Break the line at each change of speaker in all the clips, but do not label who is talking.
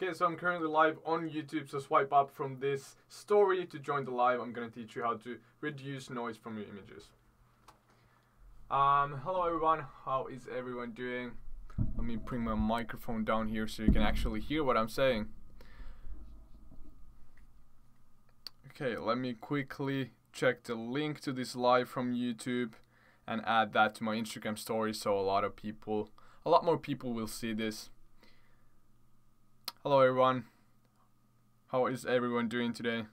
Okay, so I'm currently live on YouTube, so swipe up from this story to join the live. I'm gonna teach you how to reduce noise from your images. Hello everyone, how is everyone doing? Let me bring my microphone down here so you can actually hear what I'm saying. Okay, let me quickly check the link to this live from YouTube and add that to my Instagram story so a lot more people will see this. Hello everyone, how is everyone doing today?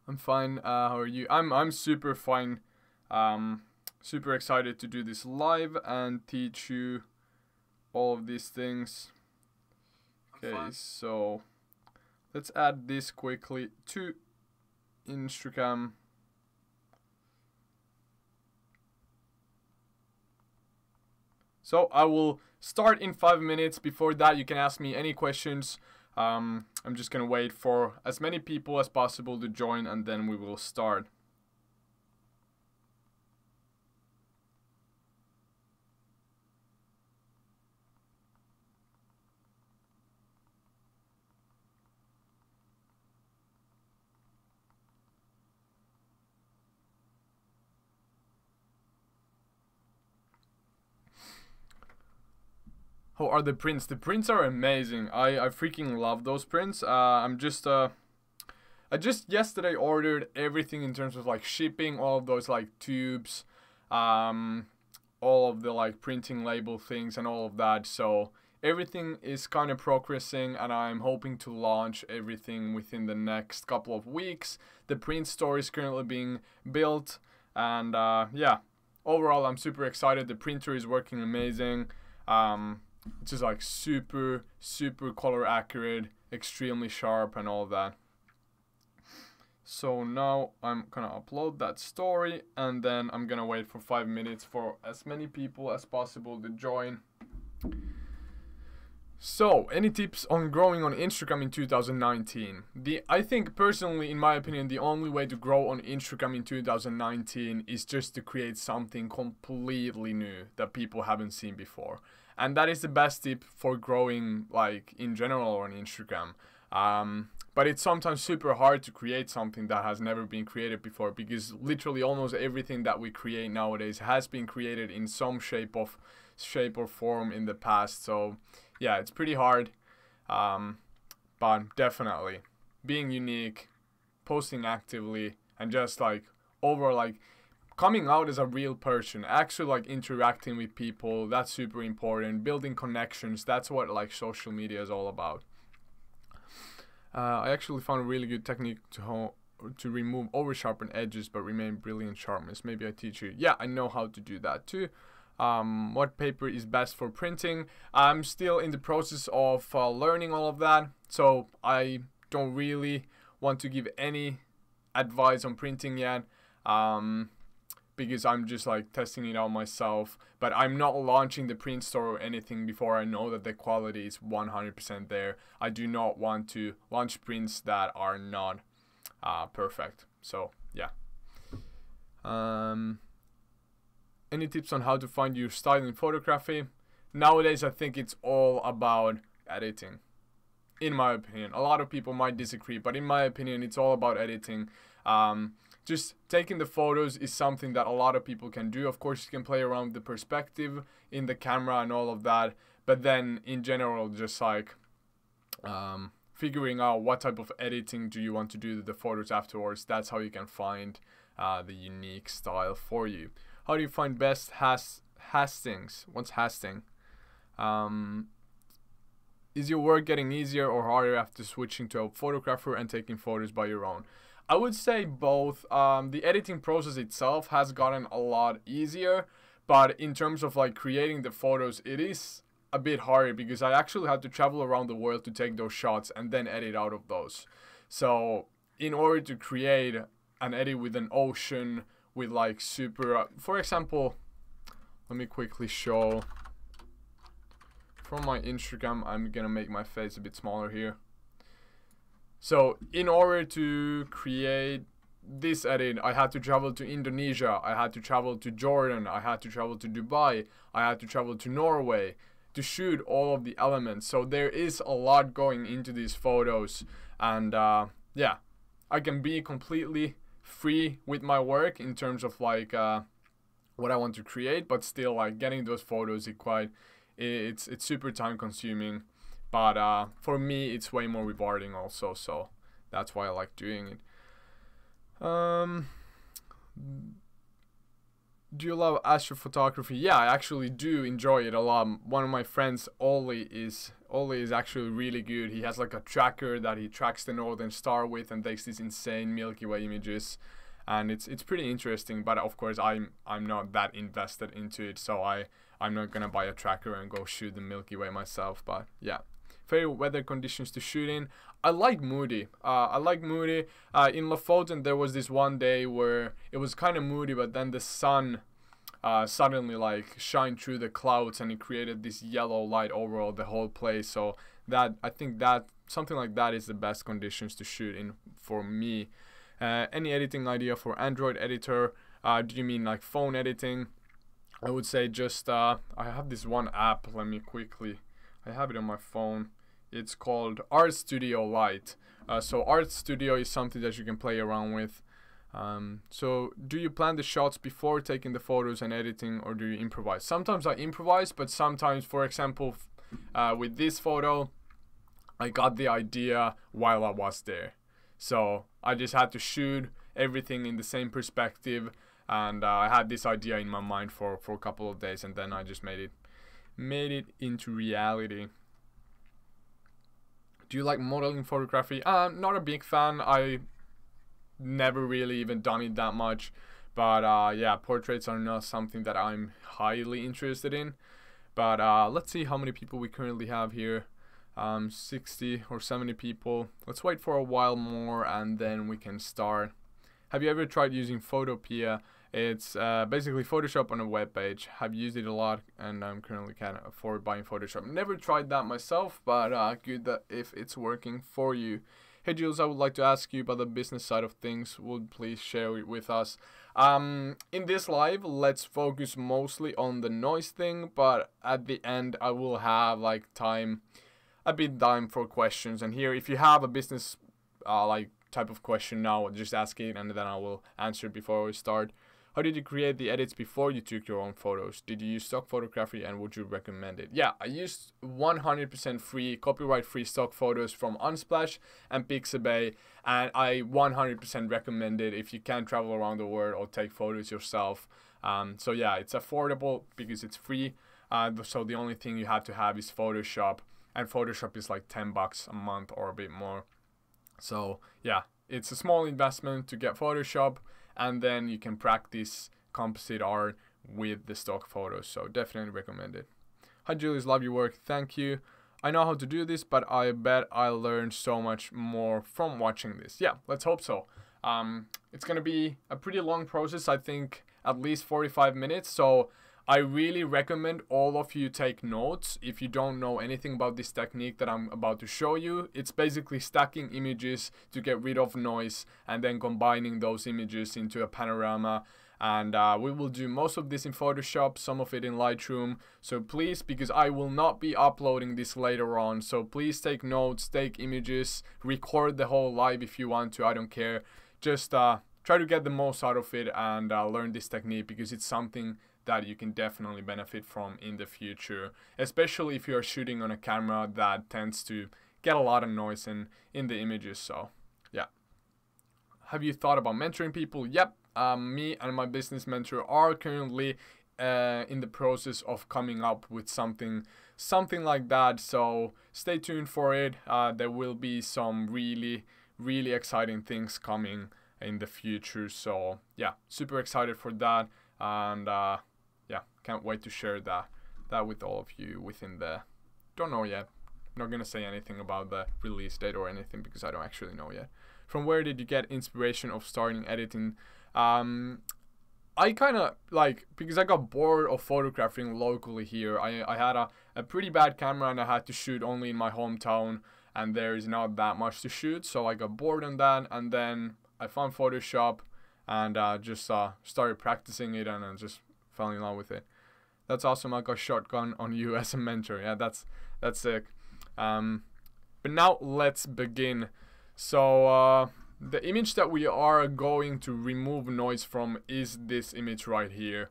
I'm fine. How are you? I'm super fine. Super excited to do this live and teach you all of these things. Okay, so let's add this quickly to Instagram. So I will start in 5 minutes. Before that, you can ask me any questions. I'm just gonna wait for as many people as possible to join and then we will start. How are the prints? The prints are amazing. I freaking love those prints. I just yesterday ordered everything in terms of like shipping, all of those like tubes, all of the like printing label things and all of that. So everything is kind of progressing and I'm hoping to launch everything within the next couple of weeks. The print store is currently being built and yeah, overall I'm super excited. The printer is working amazing. It's just like super color accurate, extremely sharp and all that. So now I'm gonna upload that story and then I'm gonna wait for 5 minutes for as many people as possible to join. So, any tips on growing on Instagram in 2019? I think personally, in my opinion, the only way to grow on Instagram in 2019 is just to create something completely new that people haven't seen before. And that is the best tip for growing like in general on Instagram. But it's sometimes super hard to create something that has never been created before because literally almost everything that we create nowadays has been created in some shape or form in the past. So yeah, it's pretty hard, but definitely being unique, posting actively, and just like overall like coming out as a real person, actually like interacting with people, that's super important. Building connections, that's what like social media is all about. I actually found a really good technique to remove over sharpened edges but remain brilliant sharpness. Maybe I teach you. Yeah, I know how to do that too. What paper is best for printing? I'm still in the process of learning all of that, so I don't really want to give any advice on printing yet, because I'm just like testing it out myself. But I'm not launching the print store or anything before I know that the quality is 100% there. I do not want to launch prints that are not perfect. So yeah. Any tips on how to find your style in photography? Nowadays, I think it's all about editing. In my opinion, a lot of people might disagree, but in my opinion, it's all about editing. Just taking the photos is something that a lot of people can do. Of course, you can play around with the perspective in the camera and all of that, but then in general, just like figuring out what type of editing do you want to do to the photos afterwards. That's how you can find the unique style for you. How do you find best hastings? What's hasting? Is your work getting easier or harder after switching to a photographer and taking photos by your own? I would say both. The editing process itself has gotten a lot easier, but in terms of like creating the photos, it is a bit harder because I actually had to travel around the world to take those shots and then edit out of those. So in order to create an edit with an ocean, with like super, for example, let me quickly show from my Instagram. I'm gonna make my face a bit smaller here. So in order to create this edit, I had to travel to Indonesia, I had to travel to Jordan, I had to travel to Dubai, I had to travel to Norway to shoot all of the elements. So there is a lot going into these photos, and yeah, I can be completely free with my work in terms of like what I want to create, but still like getting those photos it's super time consuming, but for me it's way more rewarding also, so that's why I like doing it. Do you love astrophotography? Yeah, I actually do enjoy it a lot. One of my friends, Ollie is actually really good. He has like a tracker that he tracks the Northern Star with and takes these insane Milky Way images, and it's pretty interesting. But of course, I'm not that invested into it, so I'm not gonna buy a tracker and go shoot the Milky Way myself. But yeah, favorite weather conditions to shoot in. I like moody. In Lofoten, there was this one day where it was kind of moody, but then the sun suddenly like shined through the clouds and it created this yellow light over the whole place. So I think that something like that is the best conditions to shoot in for me. Any editing idea for Android editor? Do you mean like phone editing? I would say just I have this one app. I have it on my phone. It's called Art Studio Lite. So Art Studio is something that you can play around with. So do you plan the shots before taking the photos and editing, or do you improvise? Sometimes I improvise, but sometimes, for example, with this photo, I got the idea while I was there. So I just had to shoot everything in the same perspective, and I had this idea in my mind for a couple of days, and then I just made it into reality. Do you like modeling photography? Not a big fan. I never really even done it that much. But yeah, portraits are not something that I'm highly interested in. But let's see how many people we currently have here. 60 or 70 people. Let's wait for a while more and then we can start. Have you ever tried using Photopea? It's basically Photoshop on a web page. Have used it a lot and I'm currently can't afford buying Photoshop. Never tried that myself, but good that if it's working for you. Hey Jules, I would like to ask you about the business side of things. Would please share it with us. In this live, let's focus mostly on the noise thing, but at the end I will have like a bit time for questions. And here, if you have a business like type of question now, just ask it and then I will answer it before we start. How did you create the edits before you took your own photos? Did you use stock photography and would you recommend it? Yeah, I used 100% free, copyright-free stock photos from Unsplash and Pixabay, and I 100% recommend it if you can travel around the world or take photos yourself. So yeah, it's affordable because it's free. So the only thing you have to have is Photoshop, and Photoshop is like $10 a month or a bit more. So yeah, it's a small investment to get Photoshop, and then you can practice composite art with the stock photos. So definitely recommend it. Hi Julius, love your work. Thank you. I know how to do this, but I bet I learned so much more from watching this. Yeah, let's hope so. It's gonna be a pretty long process. I think at least 45 minutes. So I really recommend all of you take notes if you don't know anything about this technique that I'm about to show you. It's basically stacking images to get rid of noise and then combining those images into a panorama. And we will do most of this in Photoshop, some of it in Lightroom. So please, because I will not be uploading this later on, so please take notes, take images, record the whole live if you want to, I don't care. Just try to get the most out of it and learn this technique, because it's something that you can definitely benefit from in the future, especially if you are shooting on a camera that tends to get a lot of noise in the images. So yeah. Have you thought about mentoring people? Yep. Me and my business mentor are currently in the process of coming up with something like that, so stay tuned for it. There will be some really exciting things coming in the future, so yeah, super excited for that. And yeah, can't wait to share that with all of you within the, don't know yet, not gonna say anything about the release date or anything because I don't actually know yet. From where did you get inspiration of starting editing? I kind of like, because I got bored of photographing locally here. I had a pretty bad camera and I had to shoot only in my hometown, and there is not that much to shoot, so I got bored on that, and then I found Photoshop and just started practicing it, and I just fell in love with it. That's awesome. I got shotgun on you as a mentor. Yeah, that's sick. But now let's begin. So the image that we are going to remove noise from is this image right here.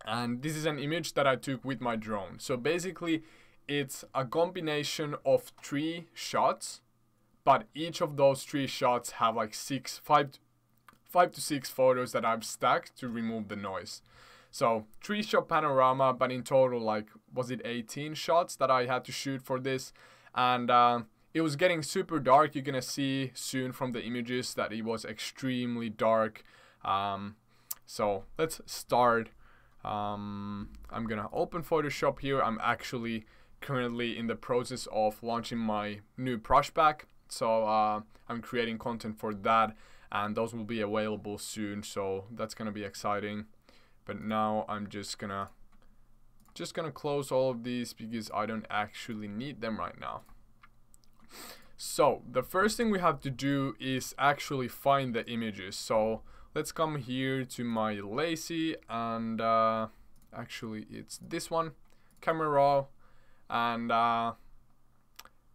And this is an image that I took with my drone. So basically it's a combination of 3 shots, but each of those 3 shots have like 5 to 6 photos that I've stacked to remove the noise. So 3-shot panorama, but in total, like, was it 18 shots that I had to shoot for this? And it was getting super dark. You're gonna see soon from the images that it was extremely dark. So let's start. I'm gonna open Photoshop here. I'm actually currently in the process of launching my new brush pack. So I'm creating content for that, and those will be available soon. So that's gonna be exciting. But now I'm just gonna close all of these because I don't actually need them right now. So the first thing we have to do is actually find the images. So let's come here to my Lazy, and actually it's this one, Camera Raw, and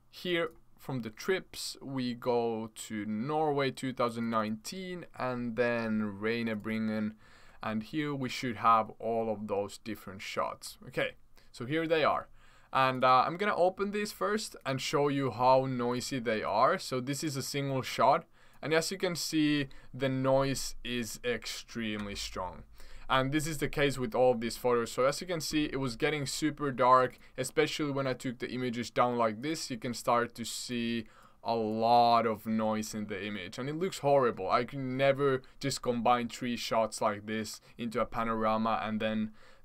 here from the trips we go to Norway 2019 and then Reinebringen. And here we should have all of those different shots. Okay, so here they are. And I'm gonna open these first and show you how noisy they are. So this is a single shot. And as you can see, the noise is extremely strong. And this is the case with all of these photos. So as you can see, it was getting super dark, especially when I took the images down like this. You can start to see a lot of noise in the image, and it looks horrible. I can never just combine 3 shots like this into a panorama and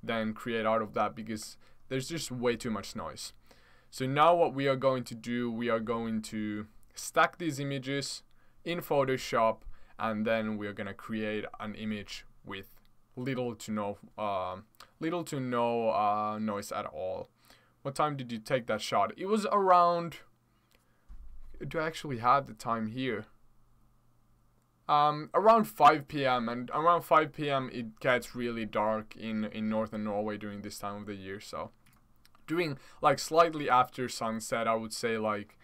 then create out of that, because there's just way too much noise. So now what we are going to do, we are going to stack these images in Photoshop, and then we're gonna create an image with little to no noise at all. What time did you take that shot? It was around, do I actually have the time here? Around 5 p.m. and around 5 p.m. it gets really dark in northern Norway during this time of the year. So doing like slightly after sunset, I would say like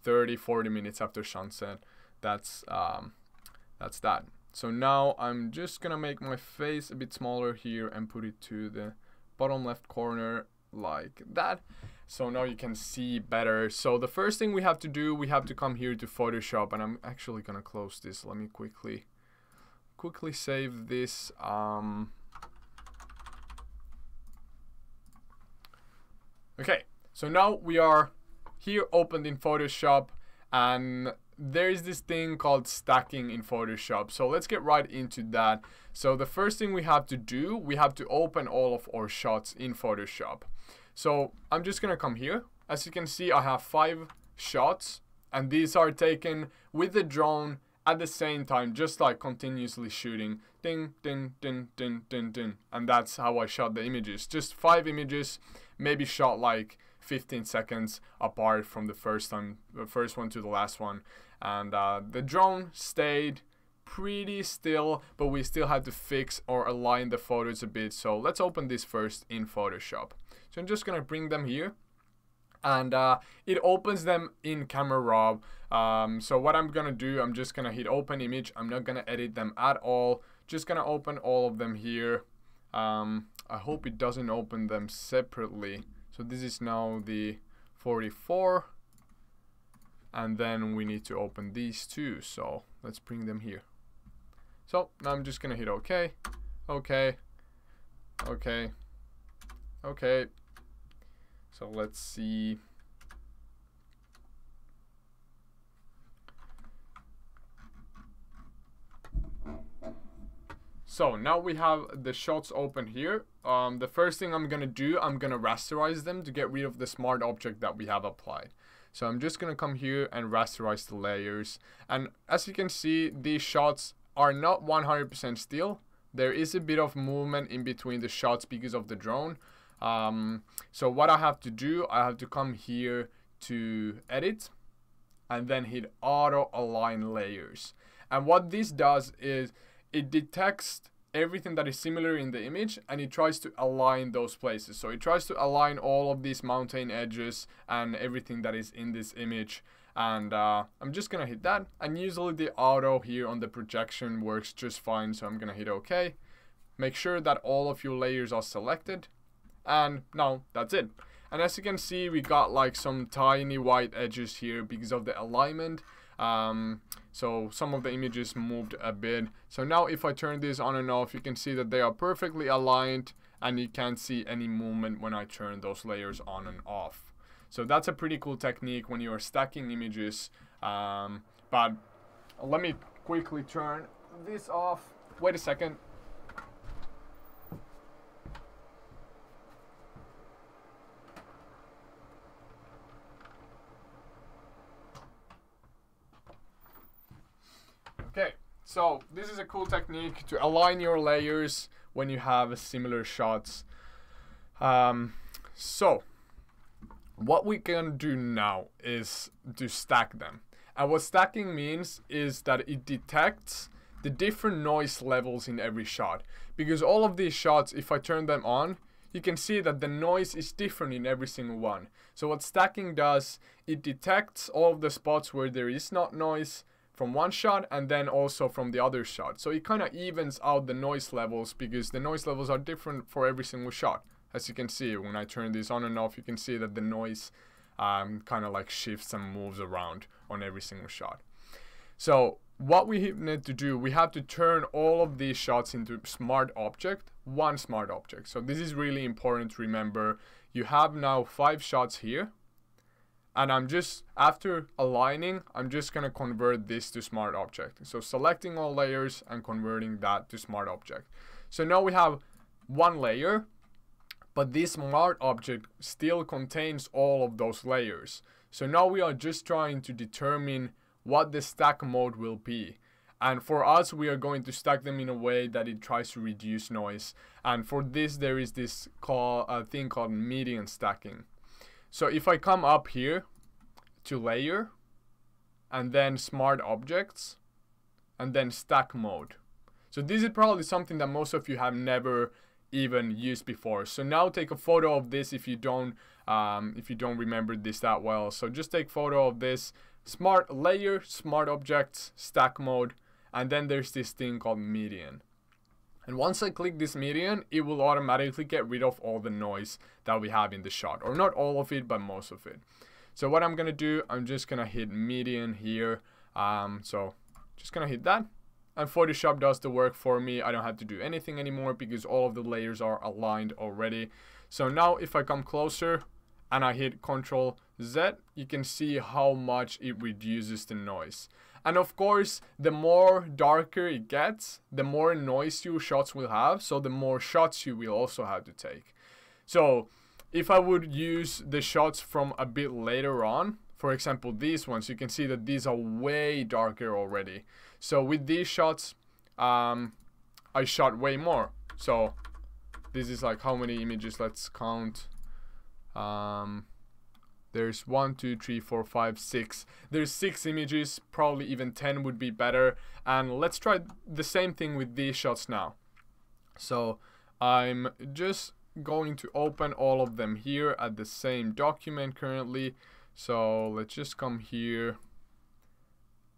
30-40 minutes after sunset. That's that. So now I'm just gonna make my face a bit smaller here and put it to the bottom left corner like that. So now you can see better. So the first thing we have to do, we have to come here to Photoshop, and I'm actually gonna close this. Let me quickly save this. Okay, so now we are here opened in Photoshop, and there is this thing called stacking in Photoshop. So let's get right into that. So the first thing we have to do, we have to open all of our shots in Photoshop. So I'm just gonna come here. As you can see, I have 5 shots, and these are taken with the drone at the same time, just like continuously shooting. Ding, ding, ding, ding, ding, ding. And that's how I shot the images. Just 5 images, maybe shot like 15 seconds apart from the first one to the last one. And the drone stayed pretty still, but we still had to fix or align the photos a bit. So let's open this first in Photoshop. So I'm just gonna bring them here, and it opens them in Camera Raw. So what I'm gonna do, I'm just gonna hit open image. I'm not gonna edit them at all, just gonna open all of them here. I hope it doesn't open them separately. So this is now the 44, and then we need to open these 2. So let's bring them here. So now I'm just gonna hit OK, OK, OK, OK. So let's see. So now we have the shots open here. The first thing I'm gonna do, I'm gonna rasterize them to get rid of the smart object that we have applied. So I'm just gonna come here and rasterize the layers. And as you can see, these shots are not 100% still. There is a bit of movement in between the shots because of the drone. So what I have to do, I have to come here to edit, and then hit auto align layers. And what this does is it detects everything that is similar in the image and it tries to align those places. So it tries to align all of these mountain edges and everything that is in this image. And I'm just gonna hit that, and usually the auto here on the projection works just fine, so I'm gonna hit OK. Make sure that all of your layers are selected, and now that's it. And as you can see, we got like some tiny white edges here because of the alignment. So some of the images moved a bit. So now if I turn this on and off, you can see that they are perfectly aligned and you can't see any movement when I turn those layers on and off. So that's a pretty cool technique when you are stacking images. But let me quickly turn this off. Wait a second. Okay, so this is a cool technique to align your layers when you have similar shots. So what we can do now is to stack them. And what stacking means is that it detects the different noise levels in every shot. Because all of these shots, if I turn them on, you can see that the noise is different in every single one. So what stacking does, it detects all of the spots where there is not noise from one shot and then also from the other shot. So it kind of evens out the noise levels because the noise levels are different for every single shot. As you can see, when I turn this on and off, you can see that the noise kind of like shifts and moves around on every single shot. So what we need to do, we have to turn all of these shots into smart object, one smart object. So this is really important to remember. You have now 5 shots here. And I'm just, after aligning, I'm just going to convert this to smart object. So selecting all layers and converting that to smart object. So now we have one layer, but this smart object still contains all of those layers. So now we are just trying to determine what the stack mode will be. And for us, we are going to stack them in a way that it tries to reduce noise. And for this, there is this thing called median stacking. So if I come up here to layer and then smart objects and then stack mode. So this is probably something that most of you have never even used before. So now take a photo of this if you don't remember this that well. So just take photo of this, smart layer, smart objects, stack mode, and then there's this thing called median. And once I click this median, it will automatically get rid of all the noise that we have in the shot. Or not all of it, but most of it. So what I'm going to do, I'm just going to hit median here. So just going to hit that. And Photoshop does the work for me. I don't have to do anything anymore because all of the layers are aligned already. So now if I come closer and I hit Ctrl Z, you can see how much it reduces the noise. And of course, the more darker it gets, the more noise your shots will have, so the more shots you will also have to take. So if I would use the shots from a bit later on, for example these ones, you can see that these are way darker already. So with these shots, I shot way more. So this is like how many images, let's count. There's 1, 2, 3, 4, 5, 6. There's 6 images, probably even 10 would be better. And let's try the same thing with these shots now. So I'm just going to open all of them here at the same document currently. So let's just come here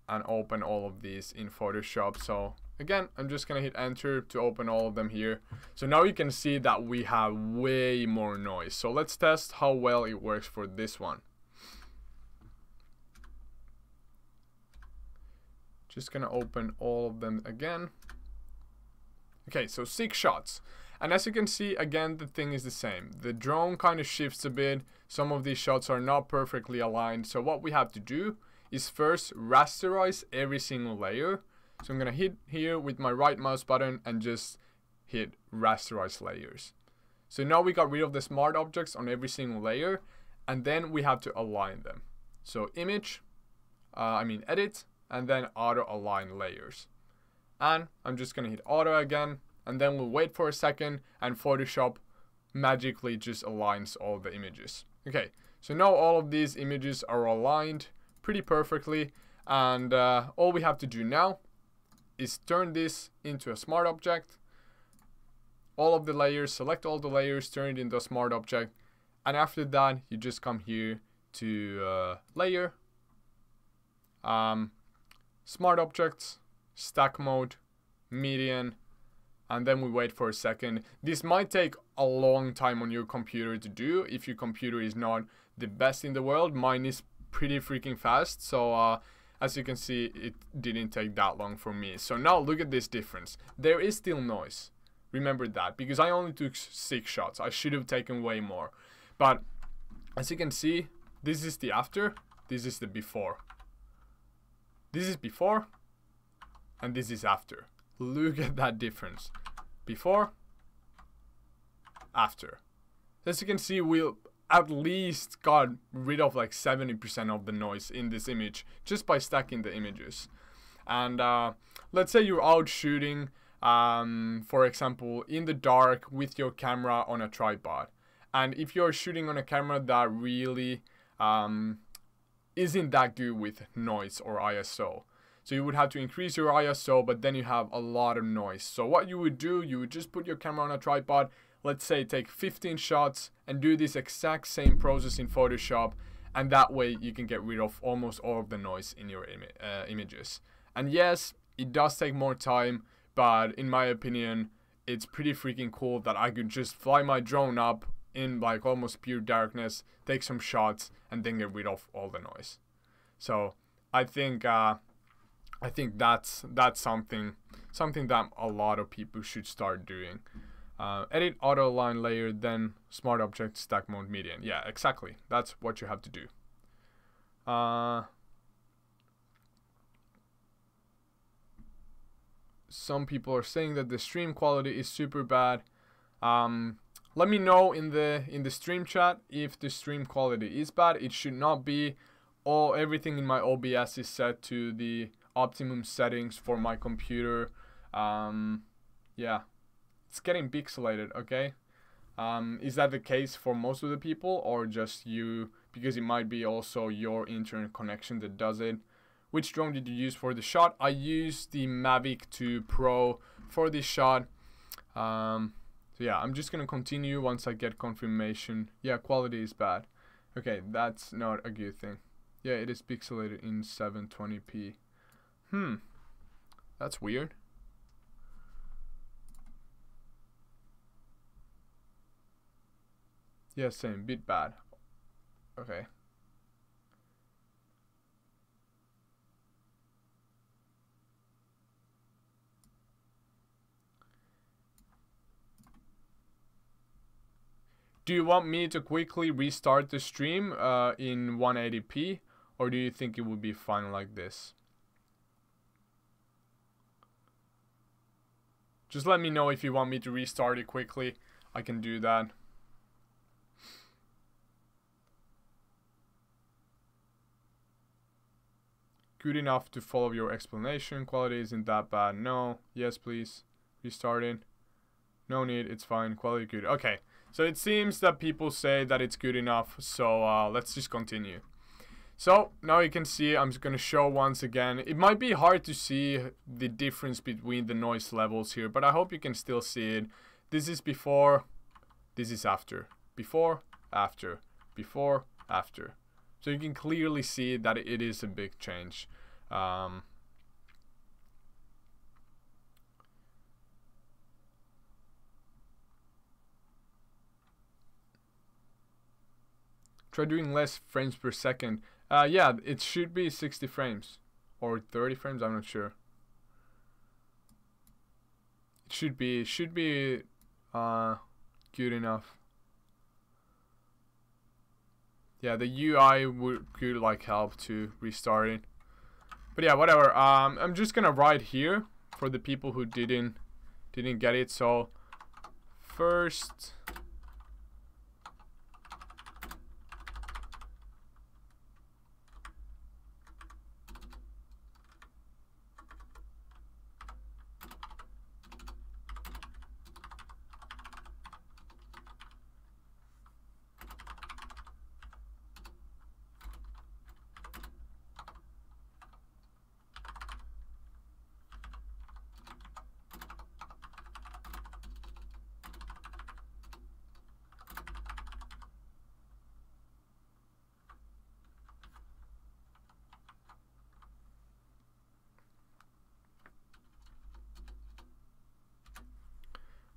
and open all of these in Photoshop. So again, I'm just gonna hit enter to open all of them here. So now you can see that we have way more noise. So let's test how well it works for this one. Just gonna open all of them again. Okay, so 6 shots. And as you can see, again, the thing is the same. The drone kind of shifts a bit. Some of these shots are not perfectly aligned. So what we have to do is first rasterize every single layer. So I'm gonna hit here with my right mouse button and just hit rasterize layers. So now we got rid of the smart objects on every single layer, and then we have to align them. So image, edit, and then auto align layers. And I'm just gonna hit auto again, and then we'll wait for a second, and Photoshop magically just aligns all the images. Okay, so now all of these images are aligned pretty perfectly. And all we have to do now is turn this into a smart object. All of the layers, select all the layers, turn it into a smart object. And after that, you just come here to layer, smart objects, stack mode, median, and then we wait for a second. This might take a long time on your computer to do if your computer is not the best in the world. Mine is pretty freaking fast, so as you can see, it didn't take that long for me. So now look at this difference. There is still noise. Remember that, because I only took 6 shots. I should have taken way more. But as you can see, this is the after, this is the before. This is before, and this is after. Look at that difference. Before, after. As you can see, we at least got rid of like 70% of the noise in this image just by stacking the images. And let's say you're out shooting, for example, in the dark with your camera on a tripod. And if you're shooting on a camera that really isn't that good with noise or ISO, so you would have to increase your ISO, but then you have a lot of noise. So what you would do, you would just put your camera on a tripod, let's say take 15 shots and do this exact same process in Photoshop, and that way you can get rid of almost all of the noise in your images. And yes, it does take more time, but in my opinion, it's pretty freaking cool that I could just fly my drone up in like almost pure darkness, take some shots, and then get rid of all the noise. So I think that's something that a lot of people should start doing. Edit auto line layer, then smart object, stack mode, median. Yeah, exactly. That's what you have to do. Some people are saying that the stream quality is super bad. Let me know in the stream chat if the stream quality is bad. It should not be. Everything in my OBS is set to the optimum settings for my computer. Yeah, it's getting pixelated. Okay, is that the case for most of the people, or just you? Because it might be also your internet connection that does it. Which drone did you use for the shot? I used the Mavic 2 Pro for this shot. So yeah, I'm just gonna continue once I get confirmation. Yeah, quality is bad. Okay, that's not a good thing. Yeah, it is pixelated in 720p. That's weird. Yeah, same, bit bad. Okay. Do you want me to quickly restart the stream in 180p, or do you think it would be fine like this? Just let me know if you want me to restart it quickly. I can do that. Good enough to follow your explanation. Quality isn't that bad. No. Yes, please. Restart it. No need. It's fine. Quality good. Okay. So it seems that people say that it's good enough. So let's just continue. So now you can see, I'm just going to show once again. It might be hard to see the difference between the noise levels here, but I hope you can still see it. This is before. This is after. Before, after. Before, after. So you can clearly see that it is a big change. Try doing less frames per second. Yeah, it should be 60 frames. Or 30 frames, I'm not sure. It should be good enough. Yeah, the UI could like help to restart it. But yeah, whatever. I'm just gonna write here for the people who didn't get it. So first,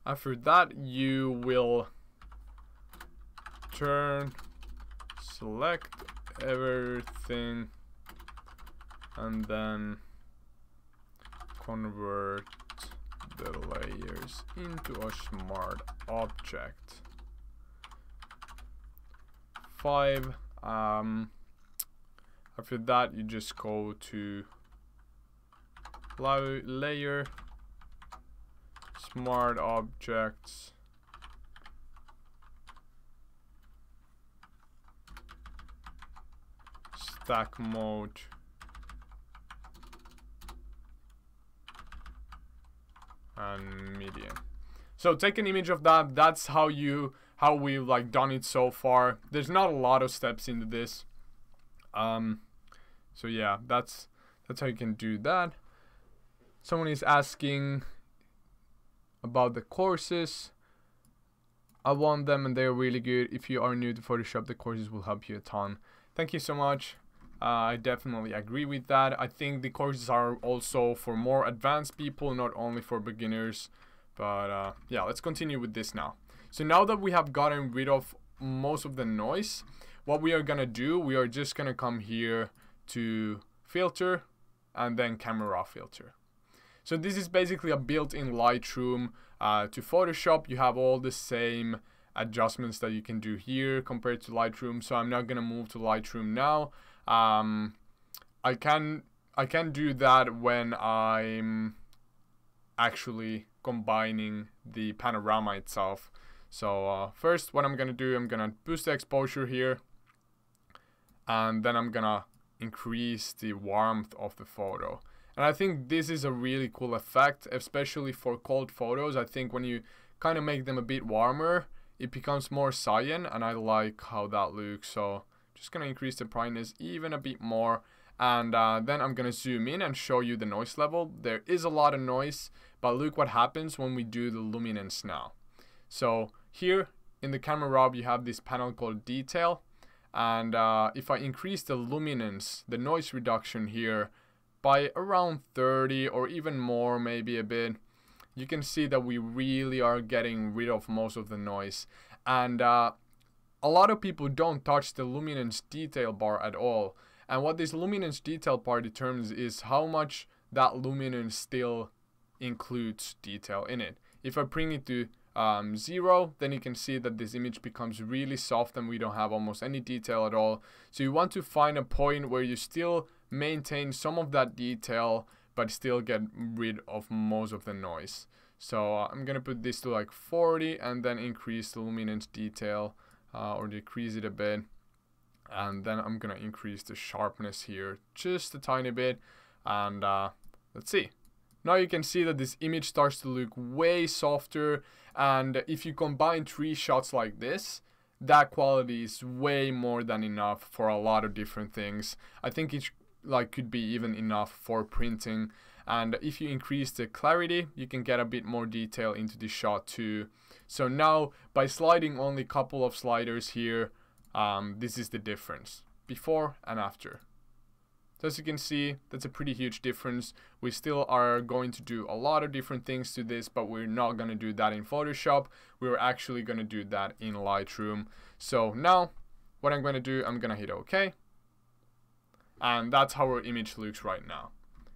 After that, you will select everything, and then convert the layers into a smart object. 5. After that, you just go to layer, smart objects, stack mode, and median. So take an image of that. That's how we've like done it so far. There's not a lot of steps into this. So yeah, that's how you can do that. Someone is asking about the courses. I want them and they're really good. If you are new to Photoshop, the courses will help you a ton. Thank you so much. I definitely agree with that. I think the courses are also for more advanced people, not only for beginners. But yeah, let's continue with this now. So now that we have gotten rid of most of the noise, what we are gonna do, we are just gonna come here to filter and then camera raw filter. So this is basically a built-in Lightroom to Photoshop. You have all the same adjustments that you can do here compared to Lightroom. So I'm not gonna move to Lightroom now. I can do that when I'm actually combining the panorama itself. So first, what I'm gonna do, I'm gonna boost the exposure here, and then I'm gonna increase the warmth of the photo. And I think this is a really cool effect, especially for cold photos. I think when you kind of make them a bit warmer, it becomes more cyan, and I like how that looks. So just gonna increase the brightness even a bit more, and then I'm gonna zoom in and show you the noise level. There is a lot of noise, but look what happens when we do the luminance now. So here in the camera raw, you have this panel called detail, and if I increase the luminance, the noise reduction here by around 30 or even more, maybe a bit, you can see that we really are getting rid of most of the noise. And a lot of people don't touch the luminance detail bar at all. And what this luminance detail bar determines is how much that luminance still includes detail in it. If I bring it to 0, then you can see that this image becomes really soft and we don't have almost any detail at all. So you want to find a point where you still maintain some of that detail but still get rid of most of the noise. So I'm gonna put this to like 40 and then increase the luminance detail or decrease it a bit, and then I'm gonna increase the sharpness here just a tiny bit, and let's see. Now you can see that this image starts to look way softer, and if you combine 3 shots like this, that quality is way more than enough for a lot of different things. I think it could be even enough for printing, and if you increase the clarity, you can get a bit more detail into the shot too. So now by sliding only a couple of sliders here, this is the difference before and after. So as you can see, that's a pretty huge difference. We still are going to do a lot of different things to this, but we're not going to do that in Photoshop. We're actually going to do that in Lightroom. So now what I'm going to do, I'm going to hit OK. And that's how our image looks right now.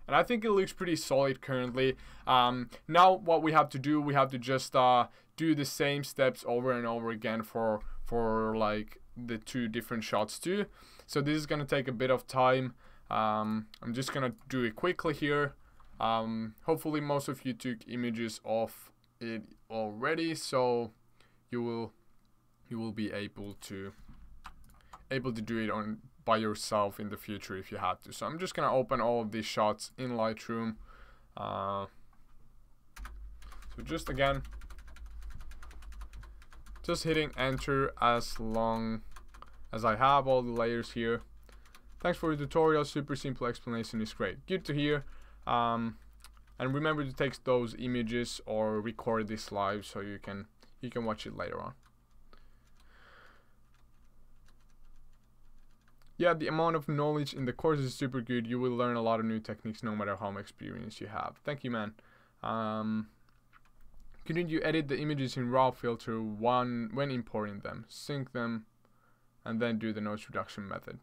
And I think it looks pretty solid currently. Now what we have to do, we have to just do the same steps over and over again for like the 2 different shots too. So this is going to take a bit of time. I'm just gonna do it quickly here. Hopefully most of you took images of it already, so you will be able to do it by yourself in the future if you have to. So I'm just gonna open all of these shots in Lightroom. So just again, just hitting enter as long as I have all the layers here. Thanks for the tutorial, super simple explanation is great. Good to hear. And remember to take those images or record this live so you can watch it later on. Yeah, the amount of knowledge in the course is super good. You will learn a lot of new techniques no matter how much experience you have. Thank you, man. couldn't you edit the images in RAW filter when importing them, sync them, and then do the noise reduction method?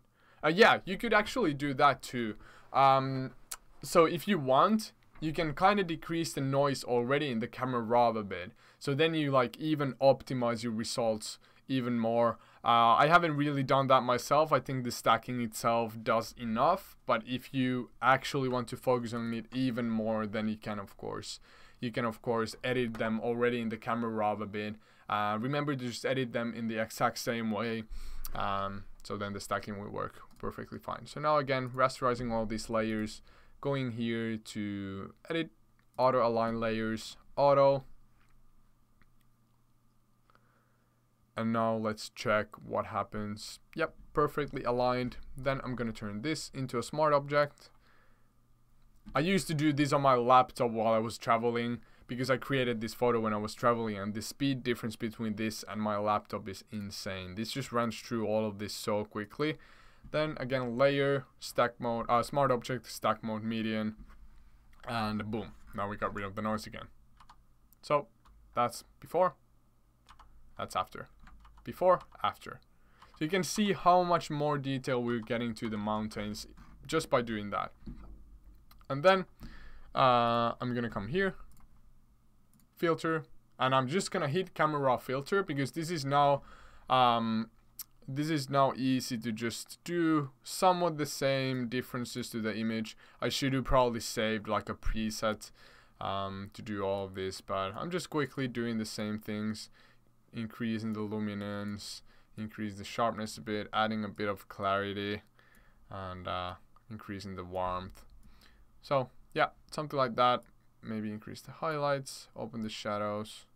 Yeah, you could actually do that too. So if you want, you can kind of decrease the noise already in the camera raw a bit. So then you like even optimize your results even more. I haven't really done that myself. I think the stacking itself does enough, but if you actually want to focus on it even more, then you can of course edit them already in the camera raw a bit. Remember to just edit them in the exact same way. So then the stacking will work perfectly fine. So now again, rasterizing all these layers, going here to edit, auto align layers, auto. And now let's check what happens. Yep, perfectly aligned. Then I'm gonna turn this into a smart object. I used to do this on my laptop while I was traveling because I created this photo when I was traveling, and the speed difference between this and my laptop is insane. This just runs through all of this so quickly. Then again, layer, stack mode, smart object, stack mode, median, and boom. Now we got rid of the noise again. So that's before, that's after. Before, after. So you can see how much more detail we're getting to the mountains just by doing that. And then I'm gonna come here, filter, and I'm just gonna hit camera raw filter because this is now easy to just do somewhat the same differences to the image. I should have probably saved like a preset to do all of this, but I'm just quickly doing the same things, increasing the luminance, increase the sharpness a bit, adding a bit of clarity, and increasing the warmth. So yeah, something like that. Maybe increase the highlights, open the shadows.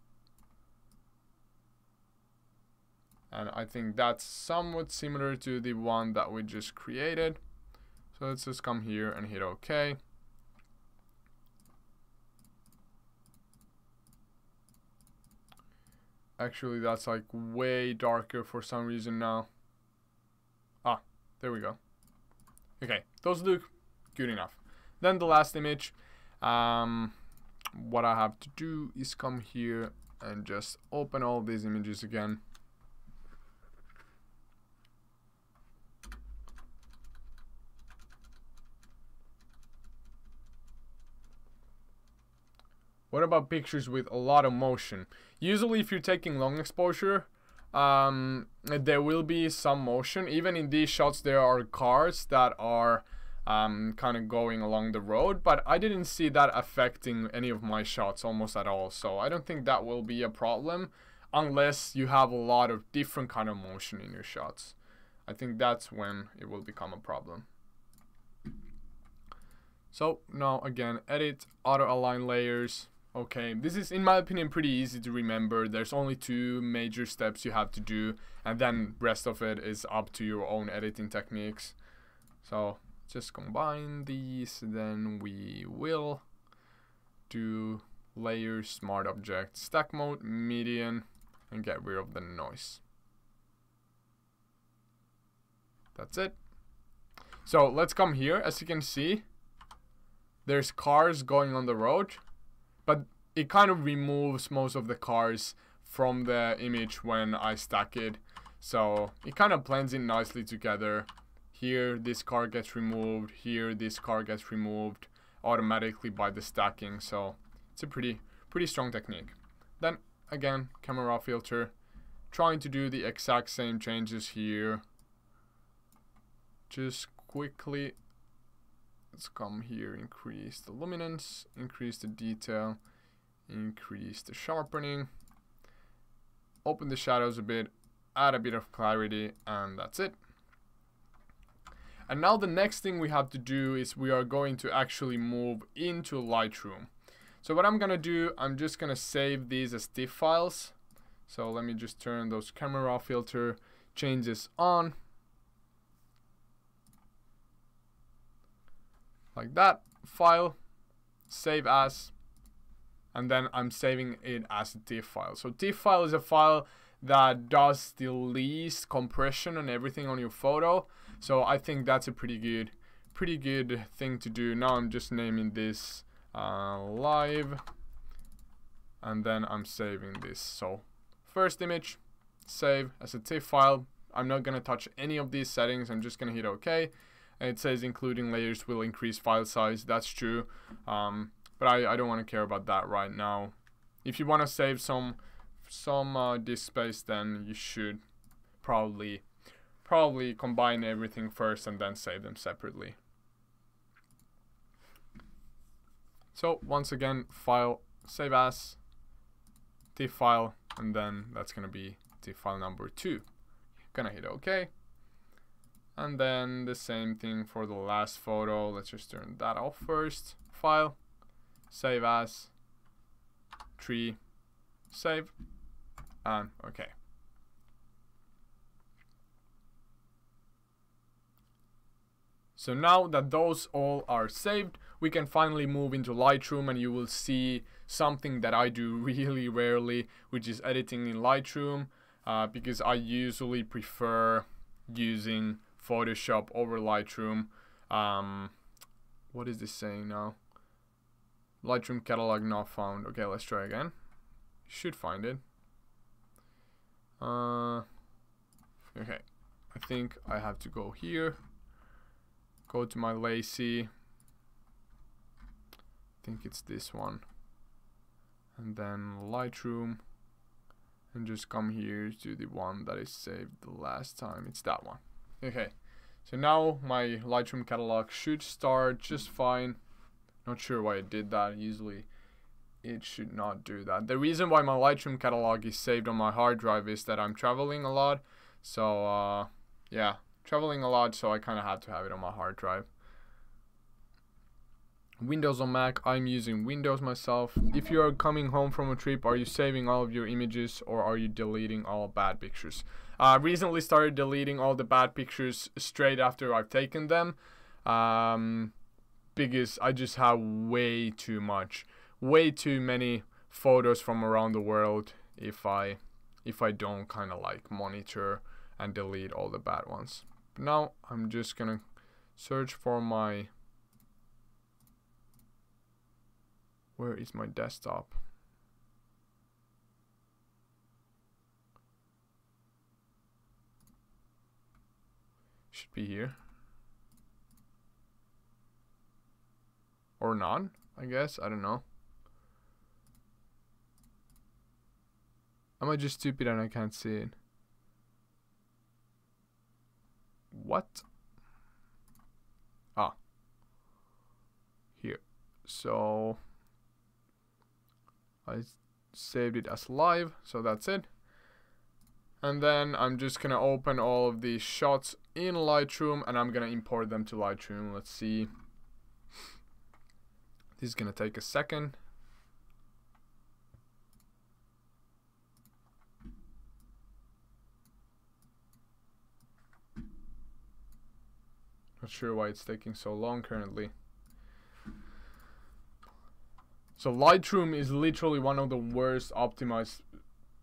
And I think that's somewhat similar to the one that we just created. So let's just come here and hit OK. Actually, that's like way darker for some reason now. Ah, there we go. Okay, those look good enough. Then the last image. What I have to do is come here and just open all these images again. What about pictures with a lot of motion? Usually if you're taking long exposure, there will be some motion. Even in these shots there are cars that are kind of going along the road, but I didn't see that affecting any of my shots almost at all. So I don't think that will be a problem unless you have a lot of different kind of motion in your shots. I think that's when it will become a problem. So now again, edit, auto align layers. Okay, this is in my opinion pretty easy to remember. There's only 2 major steps you have to do, and then rest of it is up to your own editing techniques. So just combine these, then we will do layer, smart object, stack mode, median, and get rid of the noise. That's it. So let's come here. As you can see, there's cars going on the road, but it kind of removes most of the cars from the image when I stack it. So it kind of blends in nicely together. Here this car gets removed, here this car gets removed automatically by the stacking. So it's a pretty strong technique. Then again, camera raw filter, trying to do the exact same changes here. Just quickly, let's come here, increase the luminance, increase the detail, increase the sharpening, open the shadows a bit, add a bit of clarity, and that's it. And now the next thing we have to do is we are going to actually move into Lightroom. So what I'm gonna do, I'm just gonna save these as TIFF files. So let me just turn those camera raw filter changes on. Like that, file, save as, and then I'm saving it as a TIFF file. So TIFF file is a file that does the least compression and everything on your photo. So I think that's a pretty good thing to do. Now I'm just naming this live and then I'm saving this. So first image, save as a TIFF file. I'm not gonna touch any of these settings. I'm just gonna hit OK, and it says including layers will increase file size. That's true, but I don't want to care about that right now. If you want to save some disk space, then you should probably combine everything first and then save them separately. So once again, file, save as, TIFF file, and then that's gonna be TIFF file number 2. Gonna hit OK, and then the same thing for the last photo. Let's just turn that off first. File, save as, tree, save, and OK. So now that those all are saved, we can finally move into Lightroom, and you will see something that I do really rarely, which is editing in Lightroom, because I usually prefer using Photoshop over Lightroom. What is this saying now? Lightroom catalog not found. Okay, let's try again. Should find it. Okay, I think I have to go here. Go to my lazy. I think it's this one. And then Lightroom. And just come here to the one that is saved the last time. It's that one. Okay. So now my Lightroom catalog should start just fine. Not sure why it did that. Usually it should not do that. The reason why my Lightroom catalog is saved on my hard drive is that I'm traveling a lot. So yeah, traveling a lot, so I kind of have to have it on my hard drive. Windows on Mac, I'm using Windows myself. If you are coming home from a trip, are you saving all of your images or are you deleting all bad pictures? I recently started deleting all the bad pictures straight after I've taken them, because I just have way too many photos from around the world if I don't kind of like monitor and delete all the bad ones. But now I'm just gonna search for my, where is my desktop? Should be here. Or not, I guess. I don't know. Am I just stupid and I can't see it? What? Ah. Here. So I saved it as live, so that's it. And then I'm just gonna open all of these shots in Lightroom and I'm gonna import them to Lightroom. Let's see. This is gonna take a second. Not sure why it's taking so long currently. So Lightroom is literally one of the worst optimized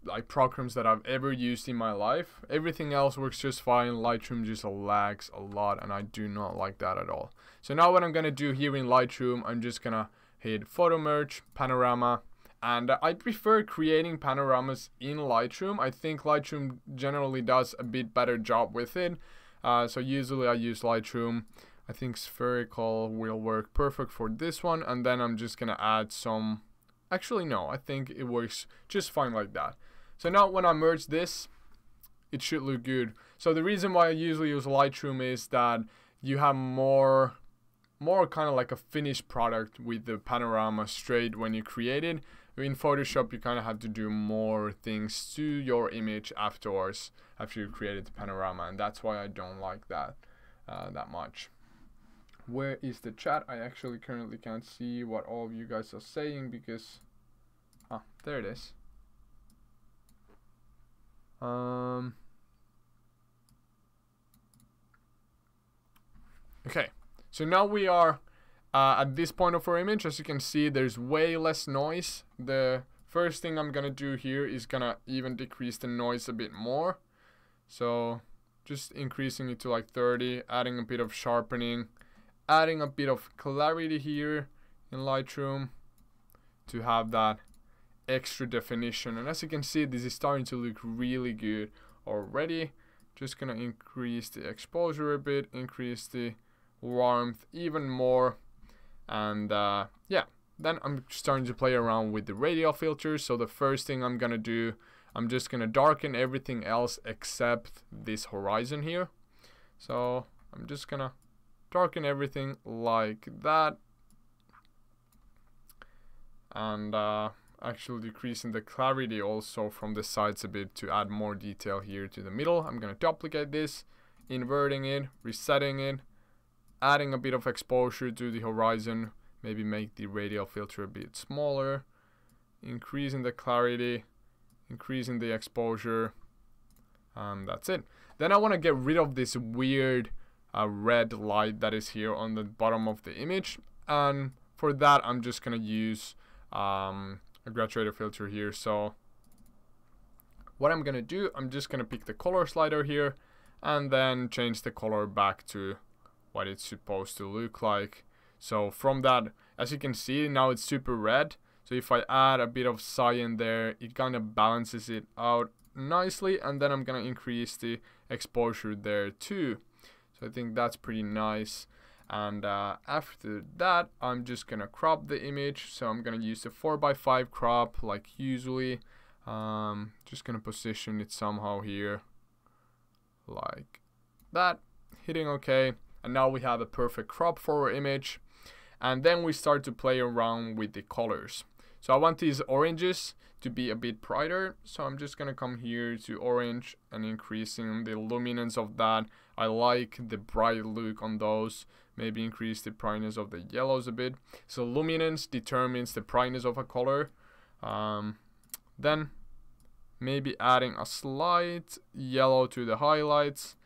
like programs that I've ever used in my life. Everything else works just fine. Lightroom just lags a lot and I do not like that at all. So now what I'm gonna do here in Lightroom, I'm just gonna hit photo merge, panorama, and I prefer creating panoramas in Lightroom. I think Lightroom generally does a bit better job with it. So usually I use Lightroom. I think spherical will work perfect for this one, and then I'm just gonna add some, actually no, I think it works just fine like that. So now when I merge this, it should look good. So the reason why I usually use Lightroom is that you have more kind of like a finished product with the panorama straight when you create it. In Photoshop you kind of have to do more things to your image afterwards after you created the panorama, and that's why I don't like that that much. Where is the chat? I actually currently can't see what all of you guys are saying because there it is. Okay, so now we are at this point of our image. As you can see, there's way less noise. The first thing I'm gonna do here is gonna even decrease the noise a bit more. So just increasing it to like 30, adding a bit of sharpening, adding a bit of clarity here in Lightroom to have that extra definition. And as you can see, this is starting to look really good already. Just gonna increase the exposure a bit, increase the warmth even more, and yeah, then I'm starting to play around with the radial filters. So the first thing I'm gonna do, I'm just gonna darken everything else except this horizon here. So I'm just gonna darken everything like that, and actually decreasing the clarity also from the sides a bit to add more detail here to the middle. I'm gonna duplicate this, inverting it, resetting it, adding a bit of exposure to the horizon, maybe make the radial filter a bit smaller, increasing the clarity, increasing the exposure, and that's it. Then I want to get rid of this weird red light that is here on the bottom of the image, and for that I'm just gonna use a graduator filter here. So what I'm gonna do, I'm just gonna pick the color slider here and then change the color back to what it's supposed to look like. So from that, as you can see, now it's super red. So if I add a bit of cyan there, it kind of balances it out nicely, and then I'm gonna increase the exposure there too. So I think that's pretty nice. And after that, I'm just gonna crop the image. So I'm gonna use the 4x5 crop like usually. Just gonna position it somehow here like that, hitting OK, and now we have a perfect crop for our image. And then we start to play around with the colors. So I want these oranges to be a bit brighter, so I'm just gonna come here to orange and increasing the luminance of that. I like the bright look on those. Maybe increase the brightness of the yellows a bit. So luminance determines the brightness of a color. Then maybe adding a slight yellow to the highlights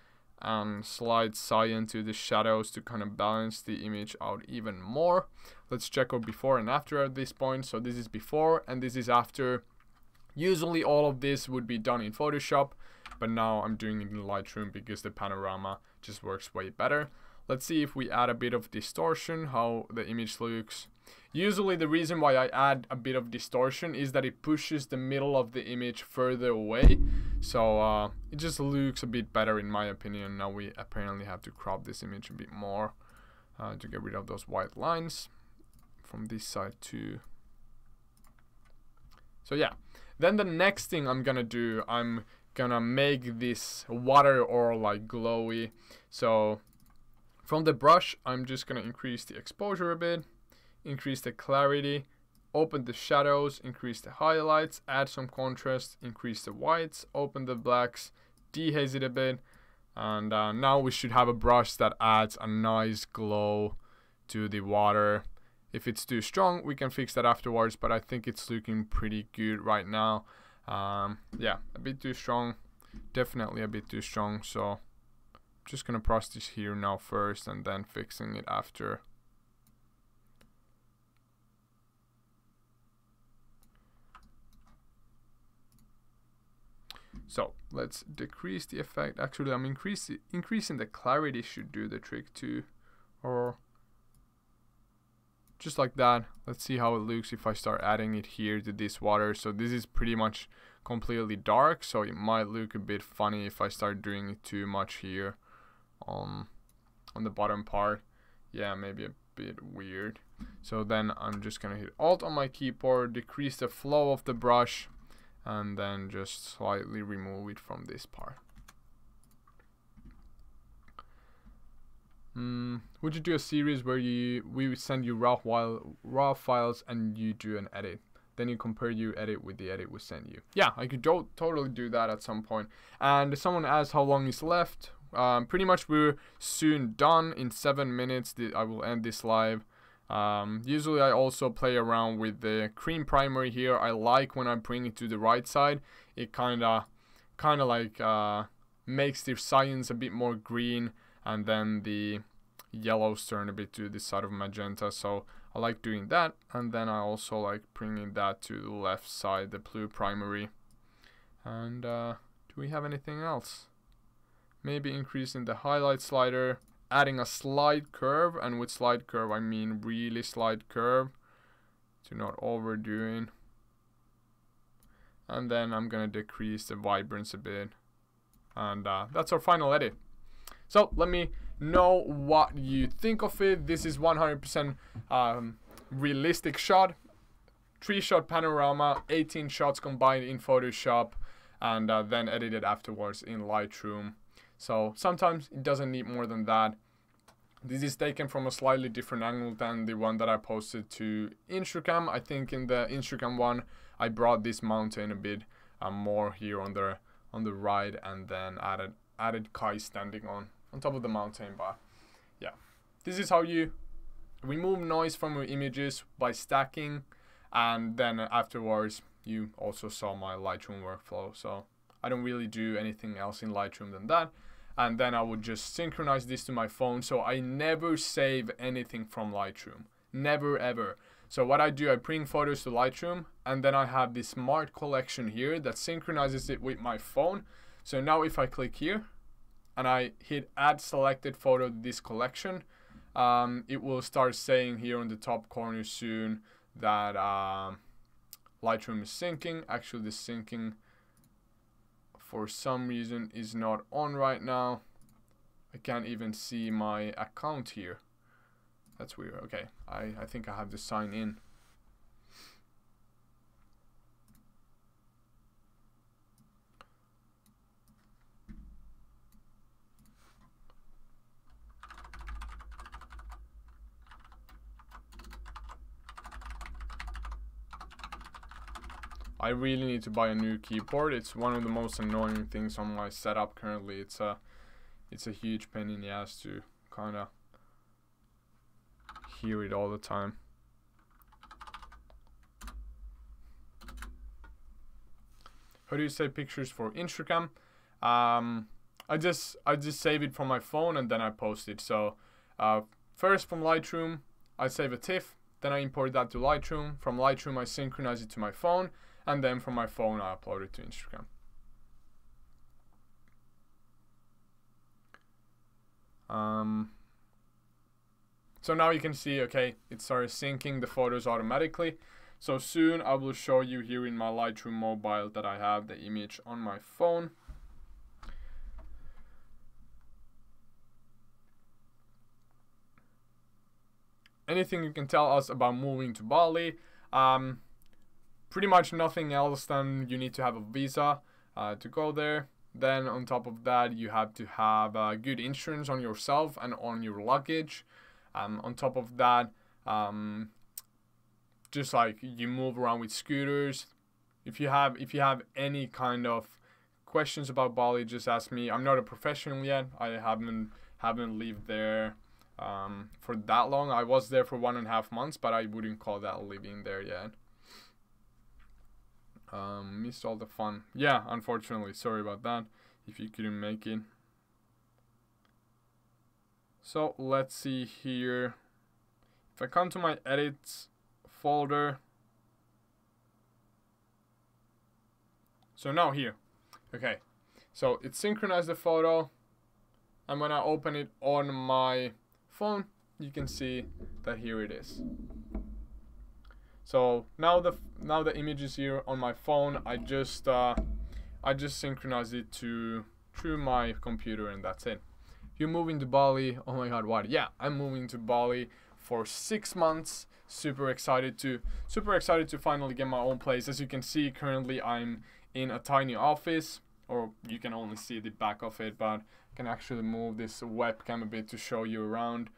and slight cyan to the shadows to kind of balance the image out even more. Let's check out before and after at this point. So this is before and this is after. Usually all of this would be done in Photoshop, but now I'm doing it in Lightroom because the panorama just works way better. Let's see if we add a bit of distortion, how the image looks. Usually the reason why I add a bit of distortion is that it pushes the middle of the image further away. So it just looks a bit better in my opinion. Now we apparently have to crop this image a bit more to get rid of those white lines from this side too. So yeah, then the next thing I'm gonna do, I'm gonna make this water or like glowy. So from the brush, I'm just gonna increase the exposure a bit, increase the clarity, open the shadows, increase the highlights, add some contrast, increase the whites, open the blacks, dehaze it a bit, and now we should have a brush that adds a nice glow to the water. If it's too strong, we can fix that afterwards, but I think it's looking pretty good right now. Yeah, a bit too strong, definitely a bit too strong, so just gonna brush this here now first and then fixing it after. So let's decrease the effect. Actually, I'm increasing the clarity should do the trick too, or just like that. Let's see how it looks if I start adding it here to this water. So this is pretty much completely dark, so it might look a bit funny if I start doing it too much here on the bottom part. Yeah, maybe a bit weird. So then I'm just gonna hit Alt on my keyboard, decrease the flow of the brush, and then just slightly remove it from this part. Would you do a series where we would send you raw files and you do an edit? Then you compare your edit with the edit we send you. Yeah, I could totally do that at some point. And someone asked how long is left. Pretty much we're soon done. In 7 minutes I will end this live. Usually I also play around with the cream primary here. I like when I bring it to the right side. It kinda like makes the cyans a bit more green, and then the yellows turn a bit to the side of magenta. So I like doing that, and then I also like bringing that to the left side, the blue primary. And do we have anything else? Maybe increasing the highlight slider, adding a slight curve, and with slight curve I mean really slight curve, to not overdoing. And then I'm gonna decrease the vibrance a bit. And that's our final edit. So let me know what you think of it. This is 100% realistic shot. 3-shot panorama, 18 shots combined in Photoshop, and then edited afterwards in Lightroom. So sometimes it doesn't need more than that. This is taken from a slightly different angle than the one that I posted to Instagram. I think in the Instagram one, I brought this mountain a bit more here on the right, and then added Kai standing on top of the mountain. But yeah, this is how you remove noise from your images, by stacking. And then afterwards, you also saw my Lightroom workflow. So I don't really do anything else in Lightroom than that. And then I would just synchronize this to my phone. So I never save anything from Lightroom. Never ever. So what I do, I bring photos to Lightroom, and then I have this smart collection here that synchronizes it with my phone. So now if I click here and I hit add selected photo to this collection, it will start saying here on the top corner soon that Lightroom is syncing. Actually, the syncing for some reason is not on right now. I can't even see my account here. That's weird. Okay, I think I have to sign in. I really need to buy a new keyboard. It's one of the most annoying things on my setup currently. It's a huge pain in the ass to kind of hear it all the time. How do you save pictures for Instagram? I just save it from my phone and then I post it. So first from Lightroom, I save a TIFF, then I import that to Lightroom. From Lightroom, I synchronize it to my phone, and then from my phone, I upload it to Instagram. So now you can see, okay, it started syncing the photos automatically. So soon I will show you here in my Lightroom mobile that I have the image on my phone. Anything you can tell us about moving to Bali? Pretty much nothing else than you need to have a visa to go there. Then on top of that, you have to have good insurance on yourself and on your luggage. On top of that, just like you move around with scooters. If you have any kind of questions about Bali, just ask me. I'm not a professional yet. I haven't lived there for that long. I was there for 1.5 months, but I wouldn't call that living there yet. Missed all the fun. Yeah, unfortunately, sorry about that if you couldn't make it. So let's see here. If I come to my edits folder, so now here, okay, so it synchronized the photo, and when I open it on my phone, you can see that here it is. So now the image is here on my phone. I just synchronized it through my computer, and that's it. You're moving to Bali. Oh my god, what? Yeah, I'm moving to Bali for 6 months. Super excited to finally get my own place. As you can see, currently I'm in a tiny office, or you can only see the back of it, but I can actually move this webcam a bit to show you around.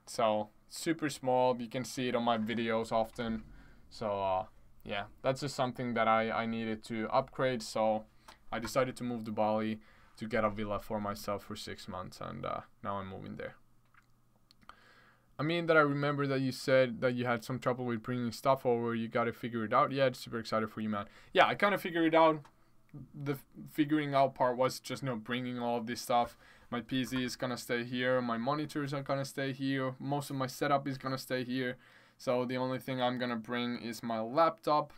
So super small. You can see it on my videos often. So yeah, that's just something that I needed to upgrade. So I decided to move to Bali to get a villa for myself for 6 months, and now I'm moving there. I mean that I remember that you said that you had some trouble with bringing stuff over. You got to figure it out. Yeah, it's super excited for you, man. Yeah, I kind of figured it out. The figuring out part was just, you know, bringing all of this stuff. My PC is gonna stay here. My monitors are gonna stay here. Most of my setup is gonna stay here. So the only thing I'm gonna bring is my laptop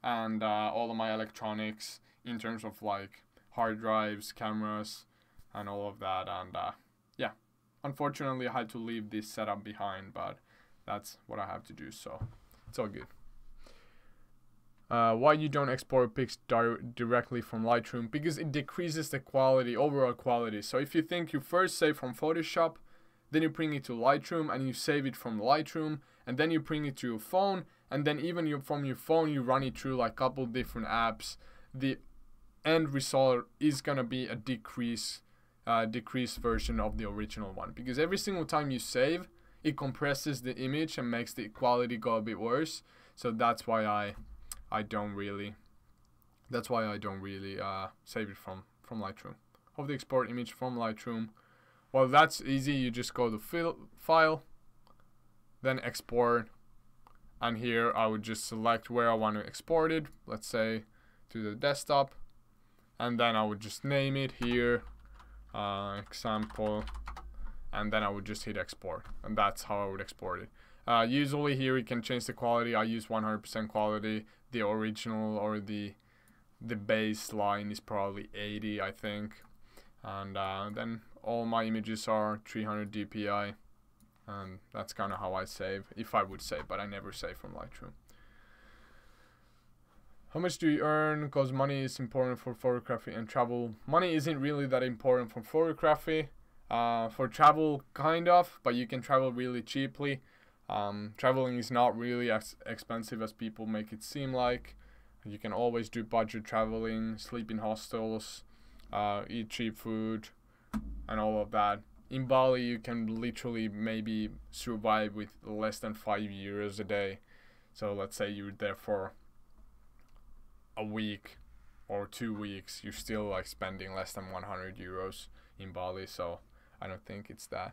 and all of my electronics in terms of like hard drives, cameras, and all of that. And yeah, unfortunately I had to leave this setup behind, but that's what I have to do, so it's all good. Why you don't export pics directly from Lightroom? Because it decreases the quality, overall quality. So if you think you first save from Photoshop, then you bring it to Lightroom and you save it from Lightroom, and then you bring it to your phone, and then even from your phone you run it through like a couple different apps, the end result is gonna be a decreased version of the original one, because every single time you save, it compresses the image and makes the quality go a bit worse. So that's why I don't really save it from Lightroom. How to export image from Lightroom? Well, that's easy. You just go to file, then export, and here I would just select where I want to export it. Let's say to the desktop, and then I would just name it here, example, and then I would just hit export, and that's how I would export it. Usually here you can change the quality. I use 100% quality. The original or the baseline is probably 80, I think, and then all my images are 300 dpi, and that's kind of how I save, if I would save, but I never save from Lightroom. How much do you earn? Because money is important for photography and travel. Money isn't really that important for photography. For travel, kind of, but you can travel really cheaply. Traveling is not really as expensive as people make it seem like. You can always do budget traveling, sleep in hostels, eat cheap food, and all of that. In Bali, you can literally maybe survive with less than 5 euros a day. So let's say you're there for a week or 2 weeks, you're still like spending less than 100 euros in Bali. So I don't think it's that.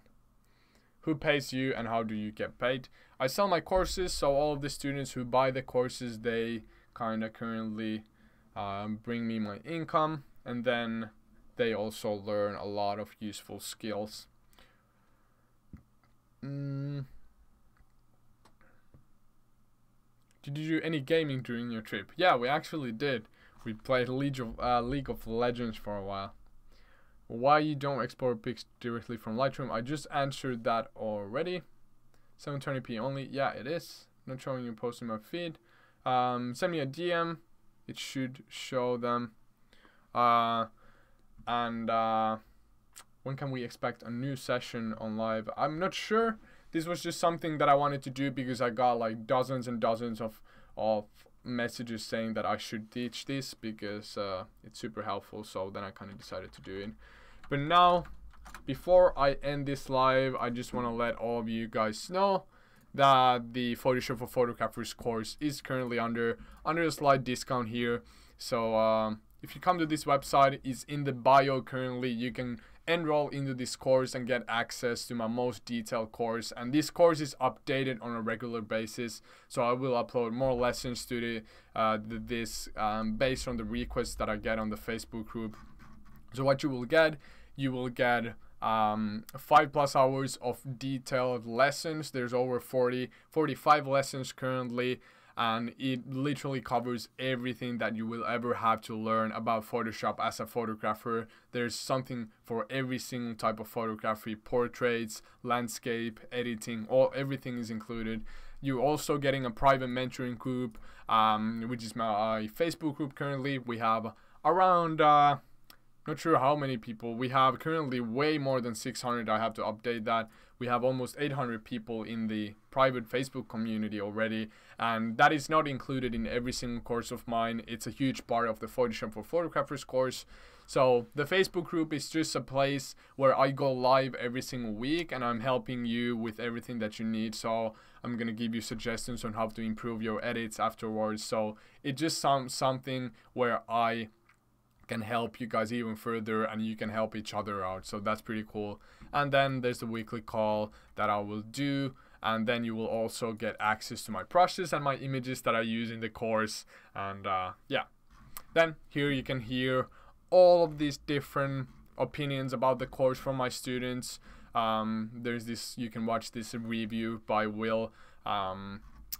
Who pays you and how do you get paid? I sell my courses, so all of the students who buy the courses, they kind of currently bring me my income, and then they also learn a lot of useful skills. Did you do any gaming during your trip? Yeah, we actually did. We played League of Legends for a while. Why you don't export pics directly from Lightroom? I just answered that already. 720p only. Yeah, it is. Not showing you post in my feed. Send me a DM. It should show them. When can we expect a new session on live? I'm not sure. This was just something that I wanted to do because I got like dozens and dozens of messages saying that I should teach this because it's super helpful. So then I kind of decided to do it. But now, before I end this live, I just want to let all of you guys know that the Photoshop for Photographers course is currently under a slight discount here. So if you come to this website, it's in the bio currently. You can enroll into this course and get access to my most detailed course, and this course is updated on a regular basis, so I will upload more lessons to this based on the requests that I get on the Facebook group. So what you will get 5+ hours of detailed lessons. There's over 45 lessons currently, and it literally covers everything that you will ever have to learn about Photoshop as a photographer. There's something for every single type of photography: portraits, landscape, editing, everything is included. You're also getting a private mentoring group, which is my Facebook group. Currently we have around not sure how many people. We have currently way more than 600. I have to update that. We have almost 800 people in the private Facebook community already, and that is not included in every single course of mine. It's a huge part of the Photoshop for Photographers course. So the Facebook group is just a place where I go live every single week, and I'm helping you with everything that you need. So I'm gonna give you suggestions on how to improve your edits afterwards. So it just sounds something where I can help you guys even further, and you can help each other out. So that's pretty cool. And then there's the weekly call that I will do, and then you will also get access to my brushes and my images that I use in the course. And yeah, then here you can hear all of these different opinions about the course from my students. There's this, you can watch this review by Will,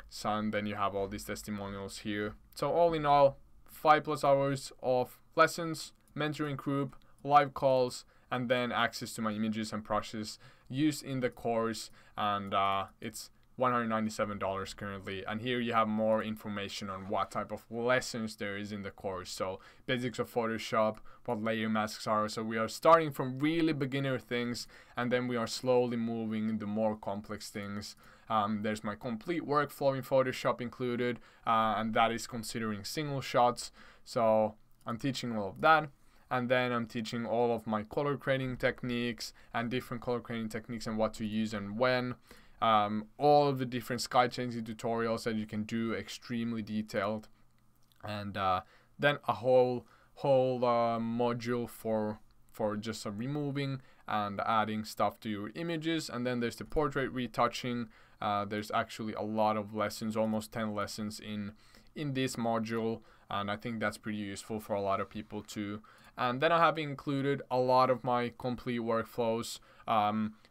son. Then you have all these testimonials here. So all in all, 5+ hours of lessons, mentoring group, live calls, and then access to my images and brushes used in the course. And it's $197 currently, and here you have more information on what type of lessons there is in the course. So basics of Photoshop, what layer masks are. So we are starting from really beginner things, and then we are slowly moving into more complex things. There's my complete workflow in Photoshop included, and that is considering single shots. So I'm teaching all of that. And then I'm teaching all of my color grading techniques and different color grading techniques and what to use and when. All of the different sky changing tutorials that you can do, extremely detailed. And then a whole module for just removing and adding stuff to your images. And then there's the portrait retouching. There's actually a lot of lessons, almost 10 lessons in this module, and I think that's pretty useful for a lot of people too. And then I have included a lot of my complete workflows.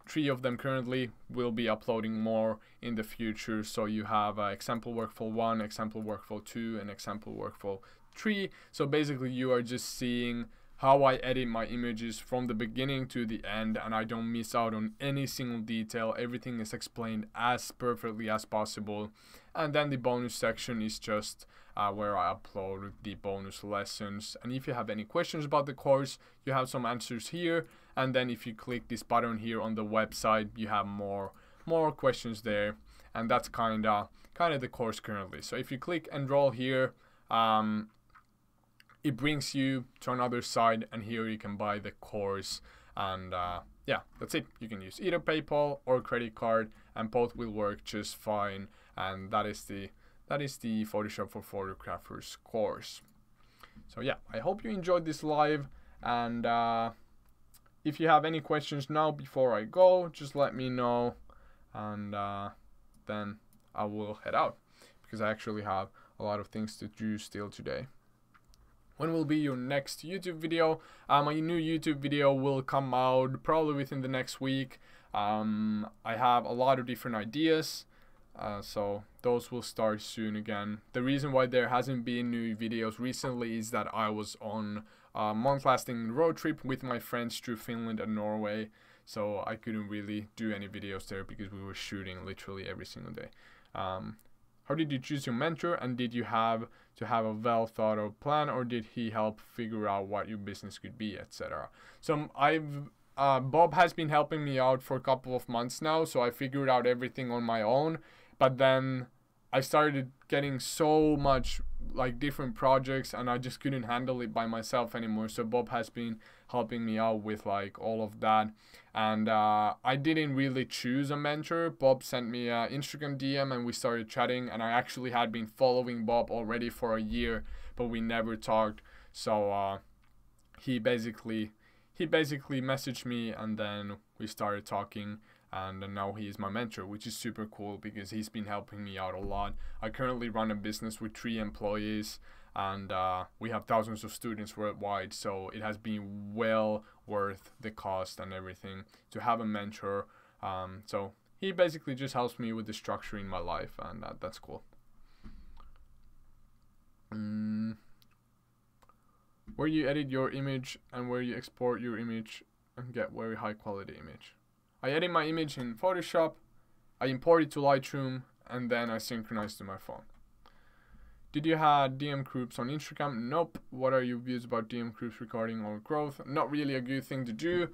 3 of them currently, will be uploading more in the future. So you have example workflow 1, example workflow 2, and example workflow 3. So basically you are just seeing how I edit my images from the beginning to the end, and I don't miss out on any single detail. Everything is explained as perfectly as possible. And then the bonus section is just where I upload the bonus lessons. And if you have any questions about the course, you have some answers here. And then if you click this button here on the website, you have more questions there. And that's kind of the course currently. So if you click enroll here, it brings you to another side, and here you can buy the course. And yeah, that's it. You can use either PayPal or credit card, and both will work just fine. And that is the Photoshop for Photographers course. So yeah, I hope you enjoyed this live, and if you have any questions now before I go, just let me know, and then I will head out, because I actually have a lot of things to do still today. When will be your next YouTube video? My new YouTube video will come out probably within the next week. I have a lot of different ideas, so those will start soon again. The reason why there hasn't been new videos recently is that I was on a month-lasting road trip with my friends through Finland and Norway, so I couldn't really do any videos there because we were shooting literally every single day. How did you choose your mentor, and did you have to have a well thought out plan, or did he help figure out what your business could be, etc.? So Bob has been helping me out for a couple of months now, so I figured out everything on my own. But then I started getting so much like different projects, and I just couldn't handle it by myself anymore. So Bob has been helping me out with like all of that. And I didn't really choose a mentor. Bob sent me an Instagram DM and we started chatting, and I actually had been following Bob already for a year, but we never talked. So he basically messaged me, and then we started talking, and now he is my mentor, which is super cool because he's been helping me out a lot. I currently run a business with 3 employees, and we have thousands of students worldwide, so it has been well worth the cost and everything to have a mentor. So he basically just helps me with the structure in my life, and that's cool. Where you edit your image and where you export your image and get very high quality image. I edit my image in Photoshop, I import it to Lightroom, and then I synchronize to my phone. Did you have DM groups on Instagram? Nope. What are your views about DM groups regarding our growth? Not really a good thing to do.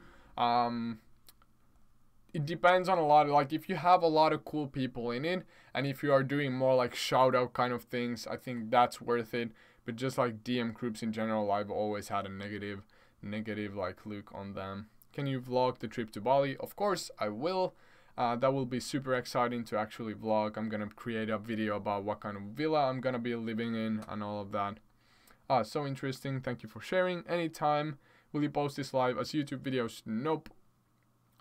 It depends on a lot of, like, if you have a lot of cool people in it, and if you are doing more like shout out kind of things, I think that's worth it. But just like DM groups in general, I've always had a negative like look on them. Can you vlog the trip to Bali? Of course I will. That will be super exciting to actually vlog. I'm gonna create a video about what kind of villa I'm gonna be living in and all of that. So interesting. Thank you for sharing. Anytime. Will you post this live as YouTube videos? Nope.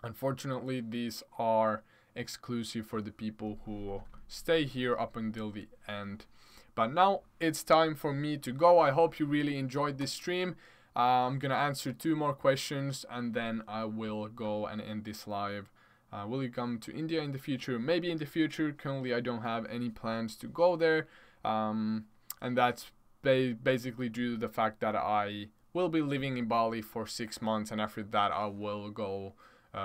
Unfortunately, these are exclusive for the people who stay here up until the end. But now it's time for me to go. I hope you really enjoyed this stream. I'm gonna answer 2 more questions, and then I will go and end this live. Will you come to India in the future? Maybe in the future. Currently, I don't have any plans to go there. And that's basically due to the fact that I will be living in Bali for 6 months, and after that I will go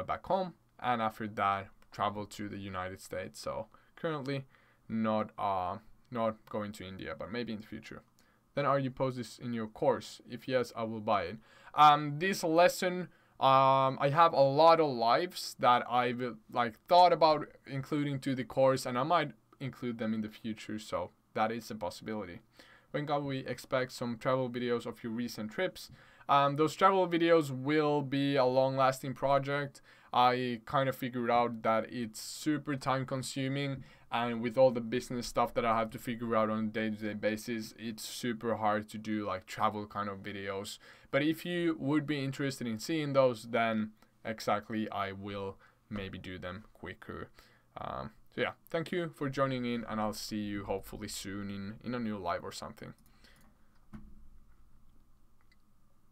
back home, and after that travel to the United States. So currently not going to India, but maybe in the future. Then are you post this in your course? If yes, I will buy it. This lesson, I have a lot of lives that I will thought about including to the course, and I might include them in the future, so that is a possibility. When can we expect some travel videos of your recent trips? Those travel videos will be a long-lasting project. I kind of figured out that it's super time consuming, and with all the business stuff that I have to figure out on a day-to-day basis, it's super hard to do travel kind of videos. But if you would be interested in seeing those, then exactly I will maybe do them quicker. So yeah, thank you for joining in, and I'll see you hopefully soon in a new live or something.